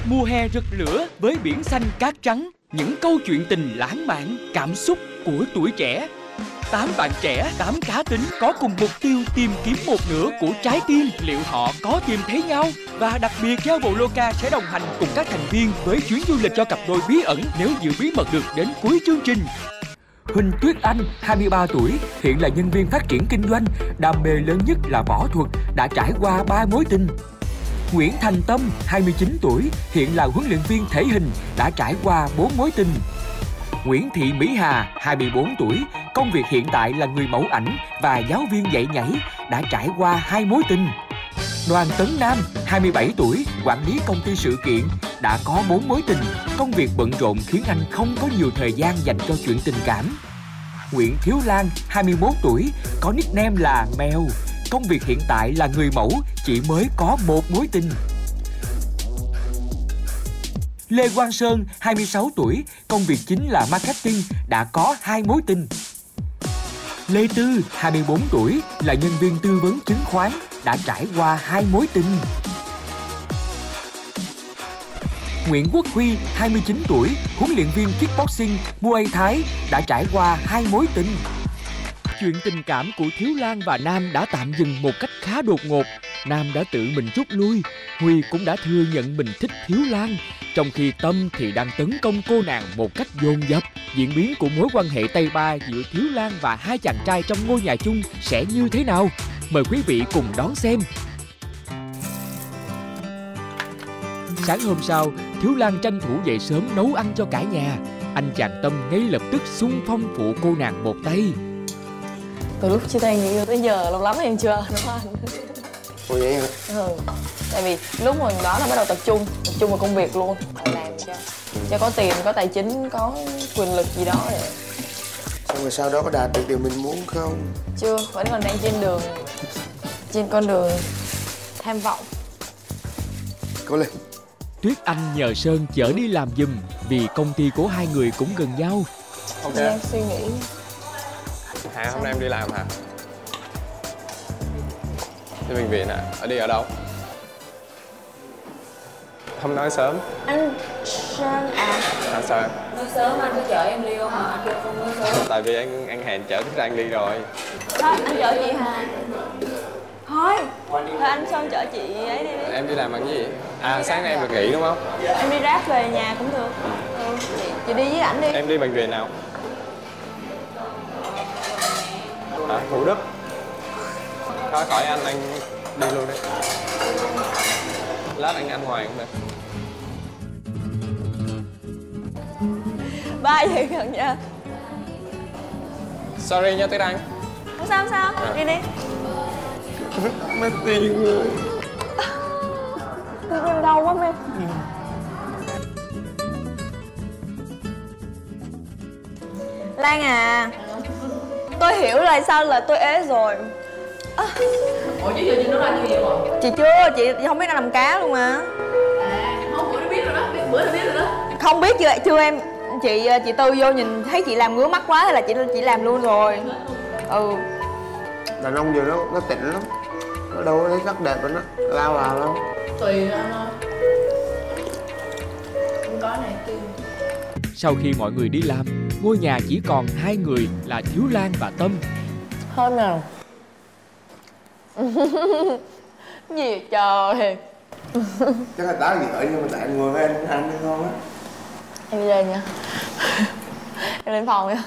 Mùa hè rực lửa với biển xanh cát trắng, những câu chuyện tình lãng mạn, cảm xúc của tuổi trẻ. 8 bạn trẻ, 8 cá tính có cùng mục tiêu tìm kiếm một nửa của trái tim. Liệu họ có tìm thấy nhau? Và đặc biệt, Traveloka sẽ đồng hành cùng các thành viên với chuyến du lịch cho cặp đôi bí ẩn nếu giữ bí mật được đến cuối chương trình. Huỳnh Tuyết Anh, 23 tuổi, hiện là nhân viên phát triển kinh doanh, đam mê lớn nhất là võ thuật, đã trải qua 3 mối tình. Nguyễn Thành Tâm, 29 tuổi, hiện là huấn luyện viên thể hình, đã trải qua 4 mối tình. Nguyễn Thị Mỹ Hà, 24 tuổi, công việc hiện tại là người mẫu ảnh và giáo viên dạy nhảy, đã trải qua 2 mối tình. Đoàn Tấn Nam, 27 tuổi, quản lý công ty sự kiện, đã có 4 mối tình. Công việc bận rộn khiến anh không có nhiều thời gian dành cho chuyện tình cảm. Nguyễn Thiếu Lan, 21 tuổi, có nickname là Mèo. Công việc hiện tại là người mẫu, chỉ mới có 1 mối tình. Lê Quang Sơn, 26 tuổi, công việc chính là marketing, đã có 2 mối tình. Lê Tư, 24 tuổi, là nhân viên tư vấn chứng khoán, đã trải qua 2 mối tình. Nguyễn Quốc Huy, 29 tuổi, huấn luyện viên kickboxing, Muay Thái, đã trải qua 2 mối tình. Chuyện tình cảm của Thiếu Lan và Nam đã tạm dừng một cách khá đột ngột. Nam đã tự mình rút lui. Huy cũng đã thừa nhận mình thích Thiếu Lan, trong khi Tâm thì đang tấn công cô nàng một cách dồn dập. Diễn biến của mối quan hệ tay ba giữa Thiếu Lan và hai chàng trai trong ngôi nhà chung sẽ như thế nào? Mời quý vị cùng đón xem. Sáng hôm sau, Thiếu Lan tranh thủ dậy sớm nấu ăn cho cả nhà. Anh chàng Tâm ngay lập tức xung phong phụ cô nàng một tay. Từ lúc chia tay người yêu tới giờ lâu lắm em chưa đúng không anh? Ủa vậy hả? Tại vì lúc mà đó là bắt đầu tập trung vào công việc luôn, làm cho có tiền, có tài chính, có quyền lực gì đó để... Xong rồi sau đó có đạt được điều mình muốn không? Chưa, vẫn còn đang trên con đường tham vọng. Cố lên. Tuyết Anh nhờ Sơn chở đi làm giùm vì công ty của hai người cũng gần nhau. Ok. Đang suy nghĩ. Hà, hôm nay em đi làm hả? Đi bệnh viện hả? Đi ở đâu? Không nói sớm. Anh Sơn à? Sao em? Nói sớm anh có chở em đi không hả? Anh kêu không nói sớm. Tại vì anh hẹn chở Tuyết Anh đi rồi. Thôi, anh chở chị hả? Thôi anh Sơn chở chị ấy đi. Em đi làm bằng cái gì? À, sáng nay em được nghỉ đúng không? Em đi Grab về nhà cũng được. Chị đi với ảnh đi. Em đi bệnh viện nào? À, Thủ Đức. Thôi khỏi anh đi luôn đi. Lát anh ăn ngoài cũng được. Bye vậy gần nha. Sorry nha Tuyết Anh. Không sao, đi đi. Mất tiền rồi. Tiền em đau quá em. Lan à, tôi hiểu là sao là tôi ế rồi. Ủa chứ giờ chị nấu ăn nhiều rồi? Chị chưa, chị không biết đang làm cá luôn mà. À, không, bữa nó biết rồi đó, bữa nó biết rồi đó. Không biết chưa em, chị Tư vô nhìn thấy chị làm ngứa mắt quá hay là chị làm luôn rồi. Đàn ông giờ nó tỉnh lắm, nó đâu có thấy sắc đẹp rồi nó lao vào đâu. Tùy anh ơi. Không có này tiêu. Sau khi mọi người đi làm, ngôi nhà chỉ còn hai người là Thiếu Lan và Tâm. Thơm nào. Gì trời. Chắc là tá gửi nhưng mà tại anh ngồi với anh ăn đi ngon á. Em đi lên nha. Em lên phòng nha.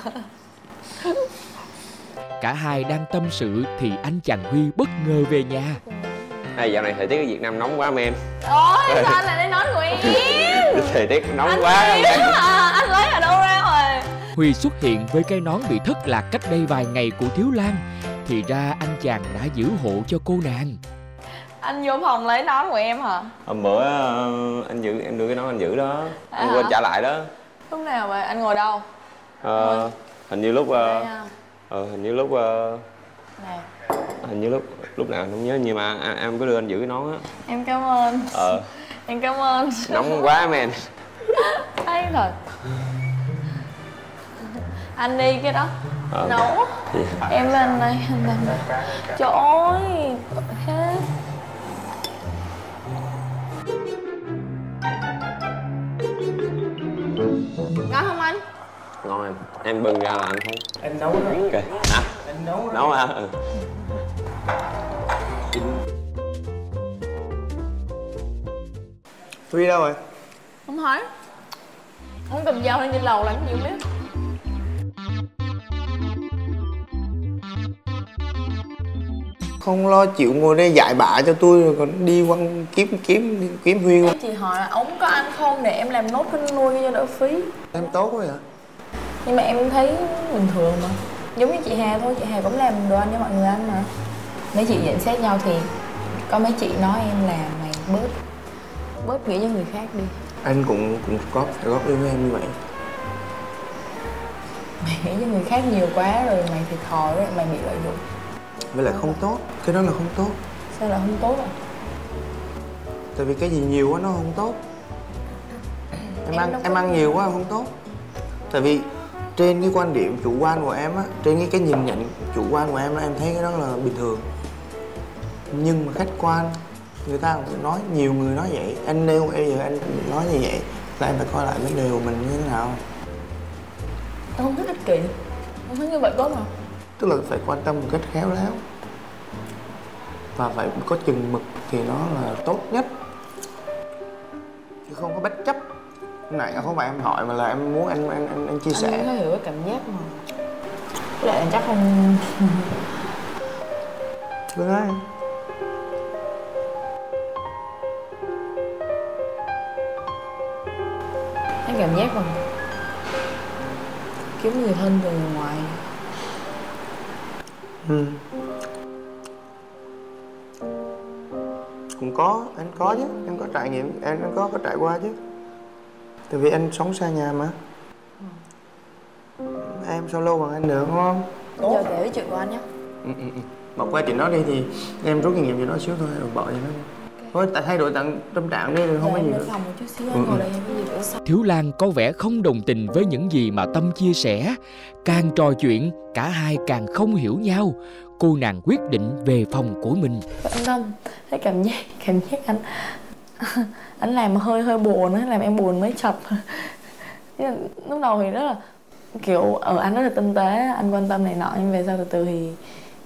Cả hai đang tâm sự thì anh chàng Huy bất ngờ về nhà. Dạo này thời tiết ở Việt Nam nóng quá em. Ôi sao anh lại lấy nón của em? Thời tiết nóng anh quá em. Anh lấy ở đâu ra rồi? Huy xuất hiện với cái nón bị thất lạc cách đây vài ngày của Thiếu Lan. Thì ra anh chàng đã giữ hộ cho cô nàng. Anh vô phòng lấy nón của em hả? Hôm bữa em đưa cái nón anh giữ đó. Anh quên trả lại đó. Lúc nào vậy? Anh ngồi đâu? Hình như lúc Nè. hình như lúc nào không nhớ, nhưng mà em có đưa anh giữ cái nón á. Em cảm ơn. Em cảm ơn. Nóng quá men. Thấy rồi. Anh đi cái đó. Nấu. Em lên đây, anh lên đây. Trời ơi, hết. Ngon không anh? Ngon em bưng ra là anh thấy. Anh nấu đó. Ok. Hả? Anh nấu đó. Nấu hả? Ừ. Huy đâu rồi? Không hỏi. Không cầm dao lên trên lầu làm gì không biết. Không lo chịu ngồi đây dạy bạ cho tôi rồi còn đi quăng kiếm Huy không? Chị hỏi là ông có ăn không để em làm nốt cái nuôi cho đỡ phí. Em tốt quá vậy. Nhưng mà em thấy bình thường mà. Giống như chị Hà thôi, chị Hà cũng làm đồ ăn cho mọi người ăn mà. Mấy chị nhận xét nhau thì có mấy chị nói em là mày bớt nghĩ cho người khác đi. Anh cũng có phải góp ý với em như vậy. Mày nghĩ cho người khác nhiều quá rồi mày thiệt thòi rồi, mày bị lợi dụng. Với lại không tốt, cái đó là không tốt. Sao là không tốt à? Tại vì cái gì nhiều quá nó không tốt. Em ăn nhiều quá không tốt. Tại vì trên cái quan điểm chủ quan của em á, trên cái nhìn nhận chủ quan của em á, em thấy cái đó là bình thường. Nhưng mà khách quan người ta cũng nói, nhiều người nói vậy. Anh nêu bây giờ anh nói như vậy là em phải coi lại vấn đề của mình như thế nào. Em không thích ích kỷ. Em thấy như vậy tốt mà. Tức là phải quan tâm một cách khéo léo và phải có chừng mực thì nó là tốt nhất, chứ không có bất chấp. Này không phải em hỏi mà là em muốn anh chia sẻ. Anh có hiểu cái cảm giác mà. Với lại chắc không. Được đấy. Cái cảm giác mà kiếm người thân từ ngoài. Cũng có, anh có chứ, em có trải nghiệm, em có trải qua chứ. Tại vì anh sống xa nhà mà. Em sao lâu bằng anh được không? Giờ kể cái chuyện của anh nhé. Bỏ qua chuyện đó đi thì em rút kinh nghiệm chuyện đó xíu thôi rồi bỏ cho nó. Thôi thay đổi tận tâm trạng đi rồi không có gì nữa. Phòng một chút xíu anh ngồi đây em có gì nữa sau. Thiếu Lan có vẻ không đồng tình với những gì mà Tâm chia sẻ. Càng trò chuyện, cả hai càng không hiểu nhau. Cô nàng quyết định về phòng của mình. Anh Tâm, cái cảm giác anh làm hơi buồn á, làm em buồn mấy chập. Lúc đầu thì rất là kiểu anh rất là tinh tế, anh quan tâm này nọ, nhưng về sau từ từ thì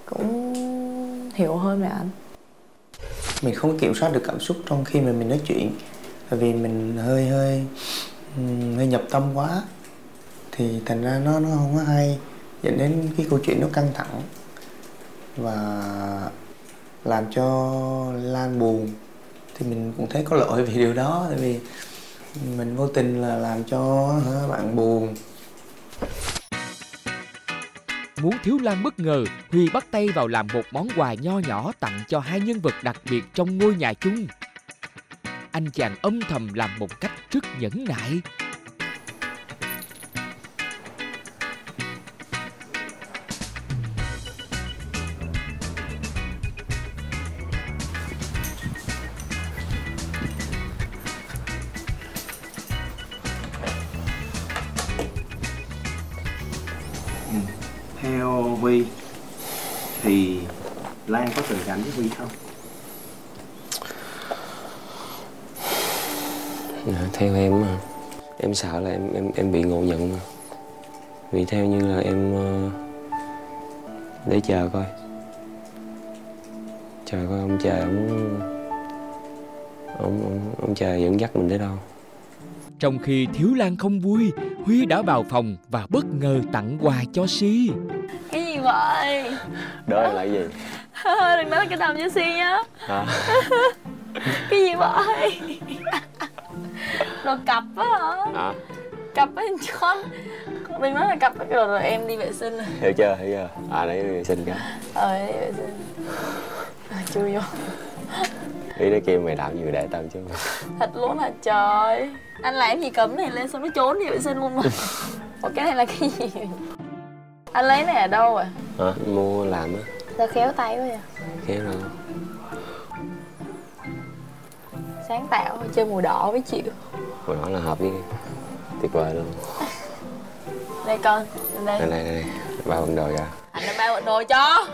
cũng hiểu hơn về anh. Mình không kiểm soát được cảm xúc trong khi mà mình nói chuyện, tại vì mình hơi nhập tâm quá thì thành ra nó không có hay, dẫn đến cái câu chuyện nó căng thẳng và làm cho Lan buồn. Thì mình cũng thấy có lỗi vì điều đó, tại vì mình vô tình là làm cho bạn buồn. Muốn Thiếu Lan bất ngờ, Huy bắt tay vào làm một món quà nho nhỏ tặng cho hai nhân vật đặc biệt trong ngôi nhà chung. Anh chàng âm thầm làm một cách rất nhẫn nại. Theo Huy thì Lan có tình cảm với Huy không? Theo em mà em sợ là em bị ngộ nhận mà. Vì theo như là em để chờ coi ông trời ông trời dẫn dắt mình tới đâu. Trong khi Thiếu Lan không vui, Huy đã vào phòng và bất ngờ tặng quà cho Si. Cái gì vậy? Đó là cái gì? Đừng nói cái tầm cho Si nhá. À. Cái gì vậy? Đồ cặp á hả? À. Cặp với con. Đừng nói là cặp với rồi em đi vệ sinh. Hiểu chưa? À đấy đi vệ sinh cái. Đi vệ sinh. Chui vô. Ý nó kêu mày làm gì mày để tao chứ. Thật luôn hả trời. Anh làm gì cấm này lên xong nó trốn đi vệ sinh luôn mà. Ủa cái này là cái gì? Anh lấy này ở đâu à? Hả? Mua làm á. Sao khéo tay quá vậy? Khéo đâu. Sáng tạo chơi màu đỏ với chịu. Màu đỏ là hợp với tuyệt vời luôn. Đây con, đây. Đây. Bao bận đồ ra. Anh đã bao bận đồ cho.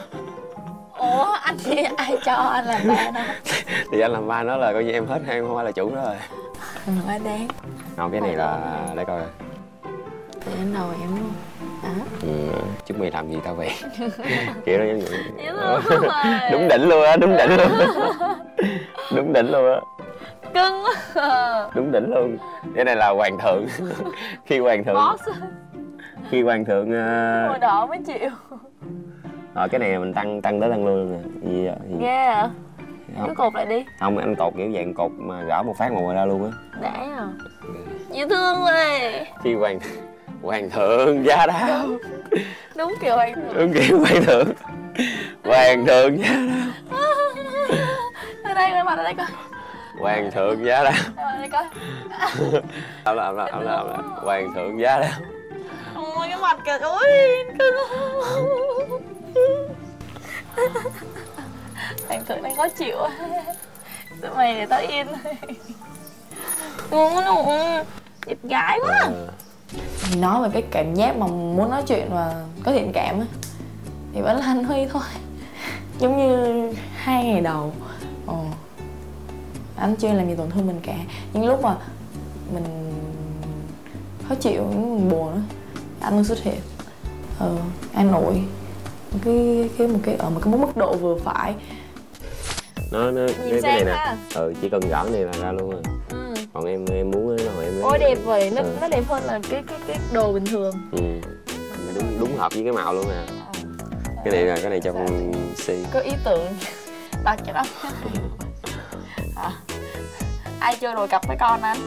Ủa anh thì ai cho anh làm ba nó? Thì anh làm ba nó là coi như em hết hay em không phải là chủ đó rồi. Quá đáng. Không, cái này là để coi. Thì đến đầu em luôn. Chúng mày làm gì tao vậy? Kiểu đó giống như Rồi. đúng đỉnh luôn á, đúng đỉnh luôn. Đúng đỉnh luôn á. Cưng quá. Đúng đỉnh luôn. Cái này là hoàng thượng. Khi hoàng thượng khi hoàng thượng Màu đỏ mới chịu. Rồi cái này mình tăng tới tăng luôn nè. Gì Ghê à? Cứ cột lại đi. Không, anh cột kiểu dạng cột mà gõ một phát một ngoài ra luôn á. Đã à? Dễ thương vậy. Khi hoàng thượng giá đáo. Đúng kiểu hoàng thượng. Đúng kiểu hoàng thượng. Hoàng thượng giá đáo. Ở đây coi, mặt ở đây coi. Hoàng thượng giá đáo. Ở đây coi. Âm là hoàng thượng giá đáo. Ôi cái mặt kìa, ôi cưng. Hoàng thượng đang khó chịu. Tụi mày để tao yên. Đẹp gái quá. Thì nói về cái cảm giác mà muốn nói chuyện và có thiện cảm á thì vẫn là anh Huy thôi. Giống như 2 ngày đầu anh chưa làm gì tổn thương mình cả. Nhưng lúc mà mình khó chịu, mình buồn á, anh luôn xuất hiện. An ủi ở một cái mức độ vừa phải. Nó cái này nè. Chỉ cần gõ này là ra luôn rồi. Còn em muốn rồi em lấy. Ôi đẹp vậy, nó đẹp hơn là cái đồ bình thường. Đúng hợp với cái màu luôn nè. Cái này cho con Si. Có ý tưởng đặt cái đó. Ai chơi đồ cặp với con anh?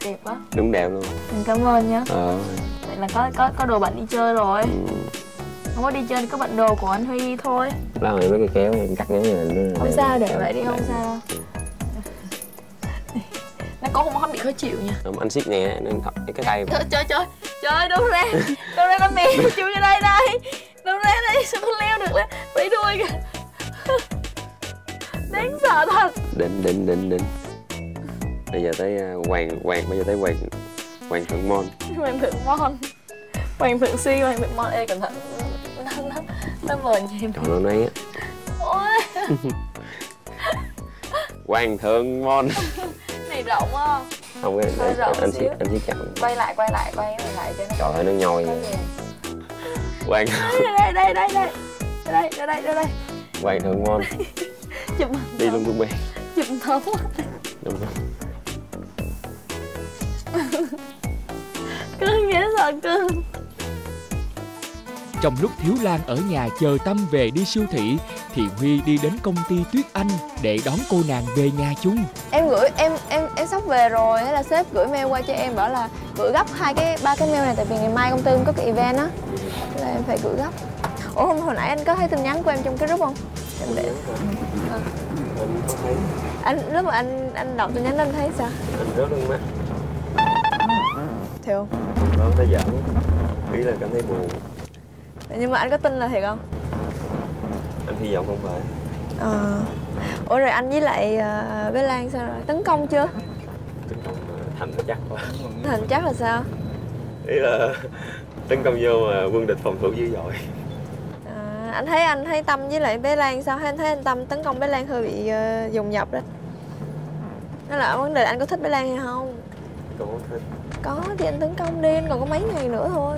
Đẹp quá. Đúng đẹp luôn. Mình cảm ơn nhá. Vậy là có đồ bạn đi chơi rồi. Không có đi chơi có bận đồ của anh Huy thôi. Lâu rồi mấy cái kéo em cắt ngắn này. Không sao, để vậy đi, không sao đâu. Nó có không bị khó chịu nha. Không, anh siết nè, cái tay. Trời, đâu ra con mèo chui ra đây. Đâu ra đây, sao con leo được lên, vẫy đuôi kìa. Đáng sợ thật. Đỉnh. Bây giờ tới hoàng thượng Mon. Hoàng thượng Mon. Hoàng thượng Si, hoàng thượng Mon. Ê cẩn thận. Nó vờn cho em. Còn nó nói á. Ôi. Hoàng thượng Mon. Này rộng không? Không, anh siết chặt. Quay lại cho nó. Trời ơi, nó nhoi. Hoàng Đây. Hoàng thượng Mon. Chụp đi luôn tung bè. Chụp thống. Đúng rồi. Cưng dễ sợ cưng. Trong lúc Thiếu Lan ở nhà chờ Tâm về đi siêu thị thì Huy đi đến công ty Tuyết Anh để đón cô nàng về nhà chung. Em gửi em sắp về rồi, thế là sếp gửi mail qua cho em bảo là gửi gấp 3 cái mail này tại vì ngày mai công ty có cái event á, nên là em phải gửi gấp. Ủa không, hồi nãy anh có thấy tin nhắn của em trong cái group không? Em để. Anh có thấy. Lúc mà anh đọc tin nhắn anh thấy sao? Anh rớt nước mắt. Thiệt không? Đó thấy giỡn. Ý là cảm thấy buồn. Nhưng mà anh có tin là thiệt không? Anh hy vọng không phải. Ủa rồi anh với lại bé Lan sao rồi? Tấn công chưa? Tấn công Thành chắc quá. Thành chắc là sao? Ý là tấn công vô mà quân địch phòng thủ dữ dội. Anh thấy Tâm với lại bé Lan sao? Anh thấy anh Tâm tấn công bé Lan hơi bị dồn dập đó. Đó là vấn đề anh có thích bé Lan hay không? Có thích. Có thì anh tấn công đi, anh còn có mấy ngày nữa thôi.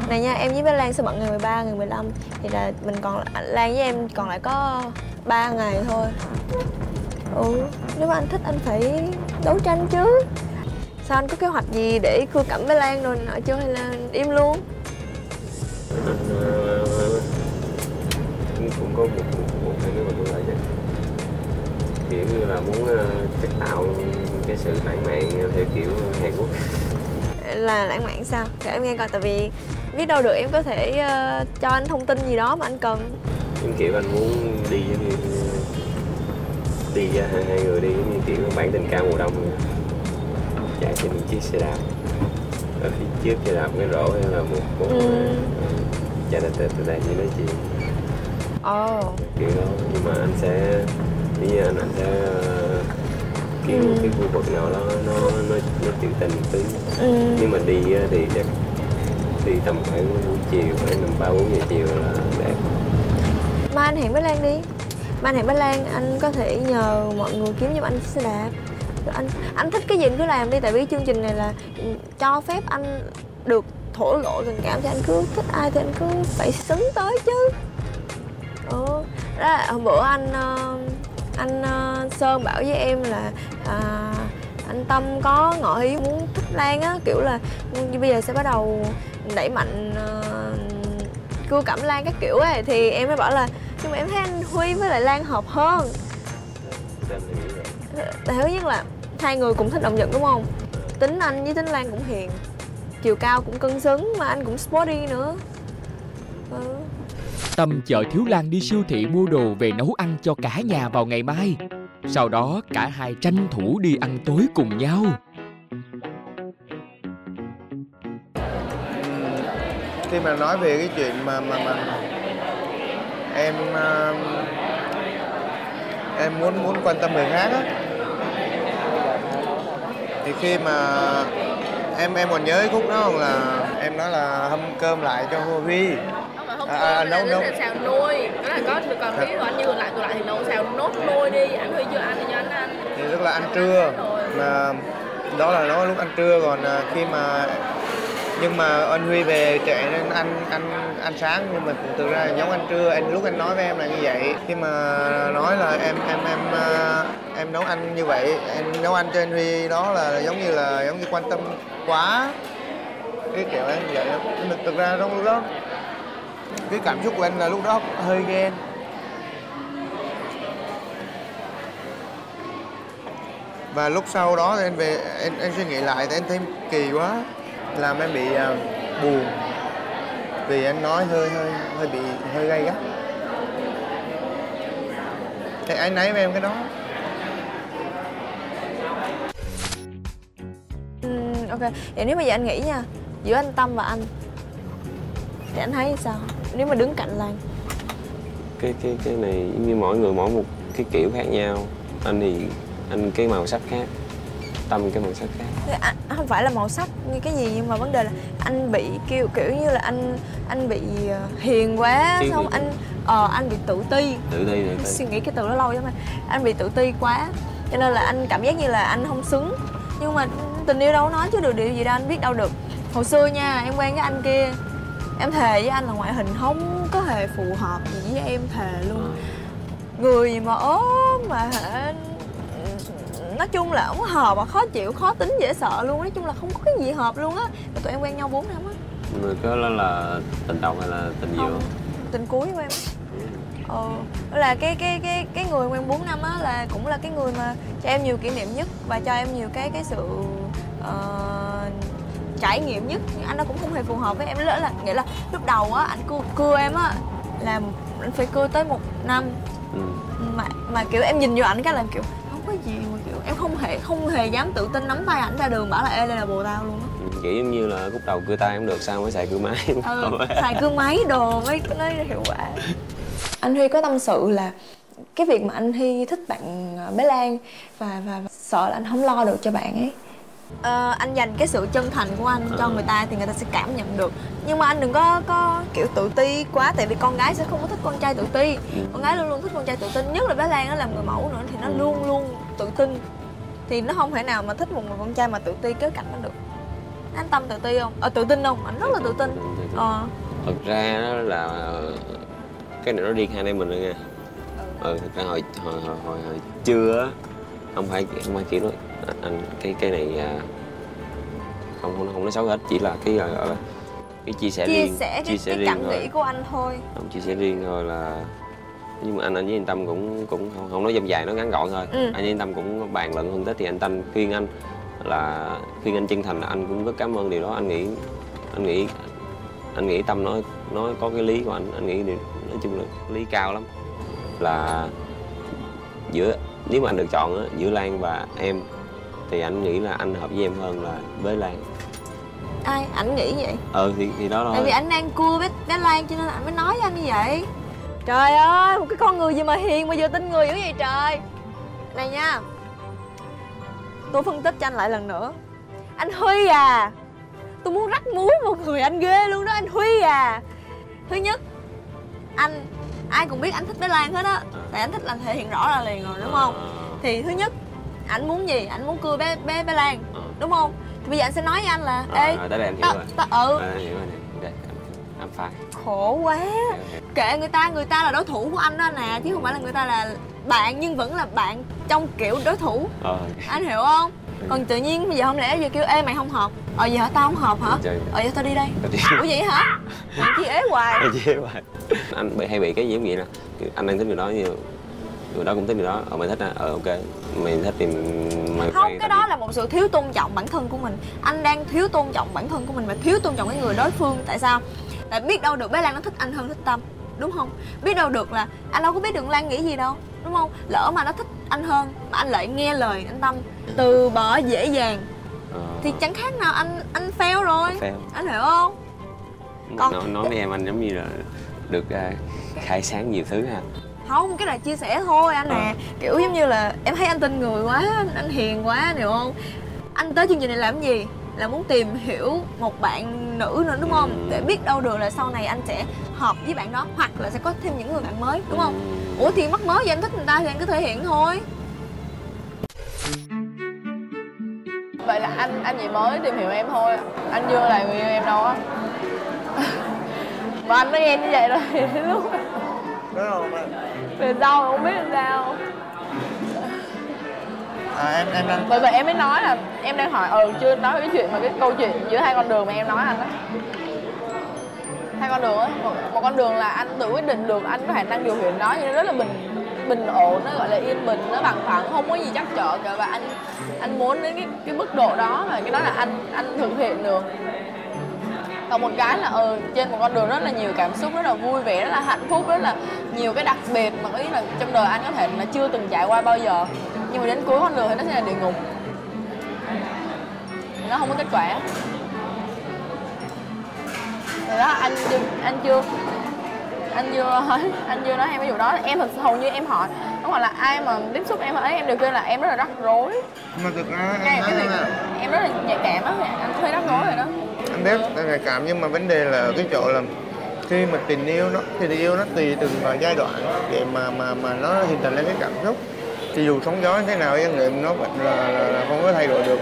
Này nha, em với bé Lan sẽ bận ngày 13, ngày 15 thì là mình còn Lan với em còn lại có 3 ngày thôi. Nếu mà anh thích anh phải đấu tranh chứ. Sao anh có kế hoạch gì để cưa cẩm bé Lan rồi nọ chưa hay là im luôn? Anh cũng có một hai cái mà tôi lại vậy. Kiểu như là muốn chế tạo cái sự lãng mạn theo kiểu Hàn Quốc. Là lãng mạn sao? Để em nghe coi, tại vì biết đâu được em có thể cho anh thông tin gì đó mà anh cần. Những kiểu anh muốn đi giống như đi hai người đi giống như kiểu bản tình ca mùa đông chạy trên một chiếc xe đạp, ở phía trước xe đạp cái rổ hay là một chạy từ đây như nói chuyện. Kiểu đó, nhưng mà anh sẽ như anh sẽ kiểu cái khu vực nào đó nó trữ tình một tí. Nhưng mà đi thì chắc đi tầm khoảng buổi chiều, khoảng 3-4 giờ chiều là đẹp. Mai anh hẹn bé Lan đi. Mai anh hẹn bé Lan, anh có thể nhờ mọi người kiếm giùm anh xe đạp. Anh thích cái gì anh cứ làm đi, tại vì chương trình này là cho phép anh được thổ lộ tình cảm, thì anh cứ thích ai thì anh cứ phải xứng tới chứ. Đó là hôm bữa anh Sơn bảo với em là anh Tâm có ngỏ ý muốn thích Lan á, kiểu là bây giờ sẽ bắt đầu đẩy mạnh cưa cẩm Lan các kiểu ấy, thì em mới bảo là nhưng mà em thấy anh Huy với lại Lan hợp hơn. Thứ nhất là hai người cũng thích động vật đúng không? Tính anh với tính Lan cũng hiền, chiều cao cũng cân xứng, mà anh cũng sporty nữa. Tâm chở Thiếu Lan đi siêu thị mua đồ về nấu ăn cho cả nhà vào ngày mai. Sau đó cả hai tranh thủ đi ăn tối cùng nhau. Khi mà nói về cái chuyện mà em muốn quan tâm người khác á, thì khi mà em còn nhớ cái khúc đó không, là em nói là hâm cơm lại cho Huy. Nấu xào nuôi, đó là có được, còn cái của anh Như lại thì nấu xào nốt nuôi đi, anh Huy chưa ăn thì cho anh ăn. Thì tức là ăn trưa, mà đó là nó lúc ăn trưa, còn khi mà nhưng mà anh Huy về trễ nên ăn sáng, nhưng mà thực ra là giống ăn trưa. Lúc anh nói với em là như vậy, khi mà nói là em nấu ăn như vậy, em nấu ăn cho anh Huy, đó là giống như quan tâm quá, cái kiểu em vậy đó. Nhưng mà thực ra trong lúc đó cái cảm xúc của anh là lúc đó hơi ghen. Và lúc sau đó thì anh về anh suy nghĩ lại thì anh thấy kỳ quá, làm em bị buồn, vì anh nói hơi gay gắt. Thì anh nấy với em cái đó. Ok, vậy nếu bây giờ anh nghĩ nha, giữa anh Tâm và anh thì anh thấy sao nếu mà đứng cạnh Lan? Cái này như mỗi người mỗi một cái kiểu khác nhau. Anh thì anh cái màu sắc khác, Tâm cái màu sắc khác. Anh không phải là màu sắc như cái gì, nhưng mà vấn đề là anh bị kiểu như là anh bị hiền quá, xong anh bị tự ti. Suy nghĩ cái từ đó lâu lắm. Anh bị tự ti quá, cho nên là anh cảm giác như là anh không xứng. Nhưng mà tình yêu đâu nói chứ được điều gì đâu, anh biết đâu được. Hồi xưa nha, em quen cái anh kia, em thề với anh là ngoại hình không có hề phù hợp gì với em, thề luôn. Người gì mà ốm mà hả, nói chung là không hợp, mà khó chịu, khó tính, dễ sợ luôn. Nói chung là không có cái gì hợp luôn á. Mà tụi em quen nhau 4 năm á. Người đó là tình đầu hay là tình giữa? Tình cuối của em. Là cái người quen 4 năm á là cũng là cái người mà cho em nhiều kỷ niệm nhất và cho em nhiều cái sự trải nghiệm nhất. Nhưng anh nó cũng không hề phù hợp với em. Là nghĩa là lúc đầu á anh cưa em á là anh phải cưa tới 1 năm. Mà kiểu em nhìn vô ảnh cái là kiểu không có gì, mà kiểu em không hề dám tự tin nắm tay ảnh ra đường bảo là ê đây là bồ tao luôn á. Kiểu giống như là lúc đầu cưa tay không được, sao mới xài cưa máy. Xài cưa máy đồ mới hiệu quả. Anh Huy có tâm sự là cái việc mà anh Huy thích bạn bé Lan và sợ là anh không lo được cho bạn ấy. Anh dành cái sự chân thành của anh cho người ta thì người ta sẽ cảm nhận được. Nhưng mà anh đừng có kiểu tự ti quá, tại vì con gái sẽ không có thích con trai tự ti. Con gái luôn luôn thích con trai tự tin, nhất là bé Lan nó làm người mẫu nữa thì nó luôn luôn tự tin. Thì nó không thể nào mà thích một người con trai mà tự ti kế cạnh nó được. Anh Tâm tự ti không? Tự tin không? Anh rất là tự tin. Thật ra đó là cái này nó riêng hai anh em mình rồi nha. Thật ra hồi trưa á, không phải kiểu đó anh cái này không nói xấu hết, chỉ là cái gọi là cái chia sẻ riêng, chia sẻ cái cảm nghĩ của anh thôi. Không, chia sẻ riêng thôi là, nhưng mà anh với anh Tâm cũng không nói dâm dài, nói ngắn gọn thôi. Anh với anh Tâm cũng bàn luận phân tích thì anh Tâm khuyên anh chân thành là anh cũng rất cảm ơn điều đó. Anh nghĩ Tâm nói có cái lý của anh nghĩ nói chung là lý cao lắm, là nếu mà anh được chọn á, giữa Lan và em thì anh nghĩ là anh hợp với em hơn là với Lan. Ai? Ảnh nghĩ vậy? Thì đó thôi. Tại vì anh đang cua với Lan cho nên anh mới nói với anh như vậy. Trời ơi, một cái con người gì mà hiền mà vừa tin người dữ vậy trời. Này nha, tôi phân tích cho anh lại lần nữa. Anh Huy à, tôi muốn rắc muối vào người anh ghê luôn đó anh Huy à. Thứ nhất, ai cũng biết anh thích bé Lan hết á, tại anh thích là thể hiện rõ ra liền rồi đúng không? Thì thứ nhất, ảnh muốn gì, ảnh muốn cưa bé Lan, đúng không? Thì bây giờ anh sẽ nói với anh là ê, tới đây em hiểu rồi. Hiểu rồi nè. Anh phải. Khổ quá. Kệ người ta là đối thủ của anh đó nè, chứ không phải là người ta là bạn, nhưng vẫn là bạn trong kiểu đối thủ. Anh hiểu không? Còn tự nhiên bây giờ không lẽ giờ kêu ê mày không hợp, giờ hả tao không hợp hả? Giờ tao đi đây. Ủa vậy hả? Anh chỉ ế hoài. Anh hay bị cái gì giống vậy nè, anh đang thích người đó như người đó cũng thích người đó, mày thích ok, mày thích thì mày không, cái đó là một sự thiếu tôn trọng bản thân của mình. Anh đang thiếu tôn trọng bản thân của mình và thiếu tôn trọng cái người đối phương. Tại sao? Tại biết đâu được bé Lan nó thích anh hơn thích Tâm, đúng không? Biết đâu được là anh đâu có biết được Lan nghĩ gì đâu, đúng không? Lỡ mà nó thích anh hơn mà anh lại nghe lời anh Tâm, từ bỏ dễ dàng thì chẳng khác nào anh fail rồi. Anh hiểu không? Còn nói với em anh giống như là được khai sáng nhiều thứ ha. Không, cái này chia sẻ thôi anh nè. Kiểu giống như là em thấy anh tin người quá, anh hiền quá, hiểu không? Anh tới chương trình này làm gì? Là muốn tìm hiểu một bạn nữ nữa, đúng không? Để biết đâu được là sau này anh sẽ hợp với bạn đó, hoặc là sẽ có thêm những người bạn mới, đúng không? Ủa thì mắc mớ gì anh thích người ta thì anh cứ thể hiện thôi. Vậy là anh chỉ mới tìm hiểu em thôi, anh chưa là người yêu em đâu á. Mà anh nói em như vậy rồi thì đến lúc Đúng không ạ? về sau không biết làm sao. Em đang... Bởi vậy em mới nói là em đang hỏi chưa nói cái chuyện mà cái câu chuyện giữa hai con đường mà em nói anh á. Hai con đường á, một con đường là anh tự quyết định được, anh có khả năng điều khiển nó, nhưng nó rất là bình ổn, nó gọi là yên bình, nó bằng phẳng, không có gì trắc trở cả, và anh muốn đến cái mức độ đó, và cái đó là anh thực hiện được. Còn một cái là trên một con đường rất là nhiều cảm xúc, rất là vui vẻ, rất là hạnh phúc, rất là nhiều cái đặc biệt mà có ý là trong đời anh có thể là chưa từng trải qua bao giờ, nhưng mà đến cuối con đường thì nó sẽ là địa ngục, nó không có kết quả. Rồi đó, anh chưa nói em ví dụ đó. Em thật hầu như em hỏi không phải là ai mà tiếp xúc em ấy, em đều kêu là em rất là rắc rối. Mà thực ra em rất là nhạy cảm á, anh hơi rắc rối rồi đó. Anh biết nhạy cảm, nhưng mà vấn đề là ở cái chỗ là khi mà tình yêu nó tùy từng vào giai đoạn để mà nó hình thành lên cái cảm xúc, thì dù sóng gió như thế nào em nghĩ nó vẫn là không có thay đổi được.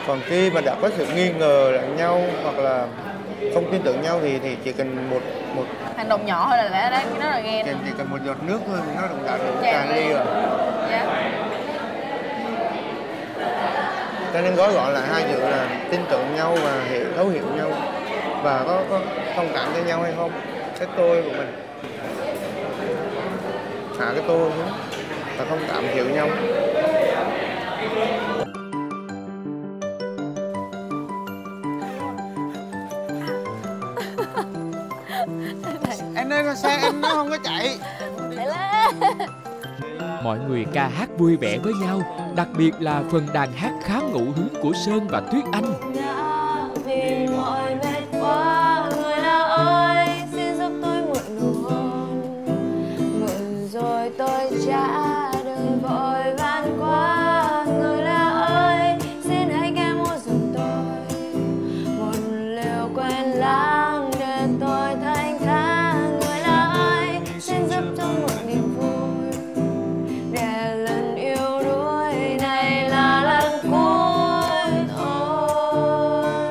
Còn khi mà đã có sự nghi ngờ lẫn nhau hoặc là không tin tưởng nhau thì chỉ cần một hành động nhỏ thôi là đã nó là ghen. Chỉ cần một giọt nước thôi thì nó cũng đã được tràn ly rồi. Cho nên gói gọn lại hai chữ là tin tưởng nhau và thấu hiểu nhau, và có thông cảm cho nhau hay không. Cái tôi của mình hạ cái tôi xuống và thông cảm hiểu nhau. Em ơi, xe em nó không có chạy. Mọi người ca hát vui vẻ với nhau, đặc biệt là phần đàn hát khá ngẫu hứng của Sơn và Tuyết Anh. Vì mọi mệt quá, người nào ơi xin giúp tôi mượn nụ hôn, mượn rồi tôi trả, đừng vội van quá. Người nào ơi xin hãy nghe một giùm tôi, một liều quên lãng để tôi thanh thang. Người nào ơi xin giúp tôi mượn niềm vui, để lần yêu đuối này là lần cuối thôi.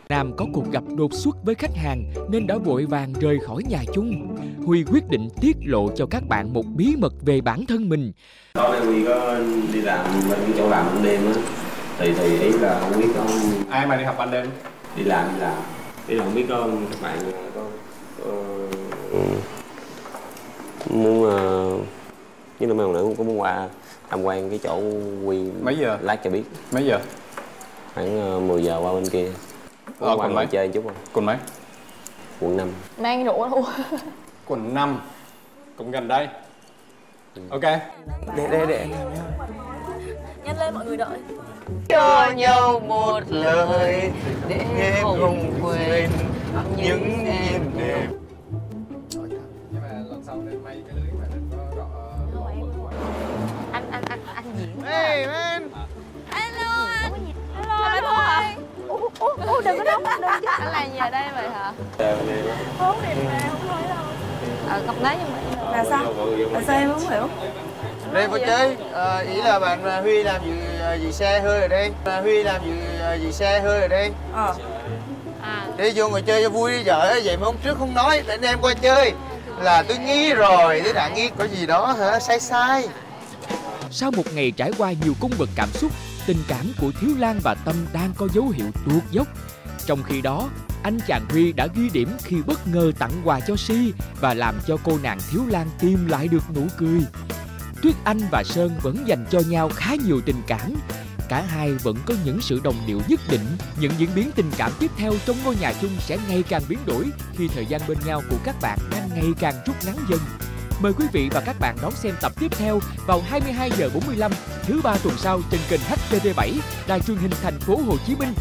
Nam có cuộc gặp đột xuất với khách hàng nên đã vội vàng rời khỏi nhà chung. Huy quyết định tiết lộ cho các bạn một bí mật về bản thân mình. Tối nay Huy có đi làm bên chỗ làm ban đêm á, thì ý là không biết có ai mà đi học ban đêm? Đi làm ý là không biết có các bạn có muốn với mấy ông nữ có muốn qua tham quan cái chỗ Huy. Mấy giờ? Lát cho biết. Mấy giờ? Khoảng 10 giờ qua bên kia. Qua Quận mấy? Chơi chút không? Quận mấy? Quận 5. Mang rượu đâu. Quận 5. Cũng gần đây. Ok. Để Nhanh lên, mọi người đợi. cho nhau một lời để không quên những êm đềm. Anh diễn. Hey man. Hello anh. Hello anh. Đừng có đóng đừng chứ. Anh làm gì ở đây vậy hả? Không đẹp nè, không nói đâu. Cặp đấy nhưng mà Là sao? Là sao em không hiểu? Đây cô chơi, ý là bạn Huy làm gì xe hơi ở đây? Huy làm gì xe hơi ở đây? Đi vô ngồi chơi cho vui đi vợ, vậy mà hôm trước không nói, để anh em qua chơi. Là tôi nghi rồi, tôi đã nghi có gì đó hả, sai. Sau một ngày trải qua nhiều cung bậc cảm xúc, tình cảm của Thiếu Lan và Tâm đang có dấu hiệu tuột dốc. Trong khi đó, anh chàng Huy đã ghi điểm khi bất ngờ tặng quà cho Si và làm cho cô nàng Thiếu Lan tìm lại được nụ cười. Tuyết Anh và Sơn vẫn dành cho nhau khá nhiều tình cảm. Cả hai vẫn có những sự đồng điệu nhất định. Những diễn biến tình cảm tiếp theo trong ngôi nhà chung sẽ ngày càng biến đổi khi thời gian bên nhau của các bạn đang ngày càng rút ngắn dần. Mời quý vị và các bạn đón xem tập tiếp theo vào 22h45 thứ ba tuần sau trên kênh HTV7, Đài truyền hình thành phố Hồ Chí Minh.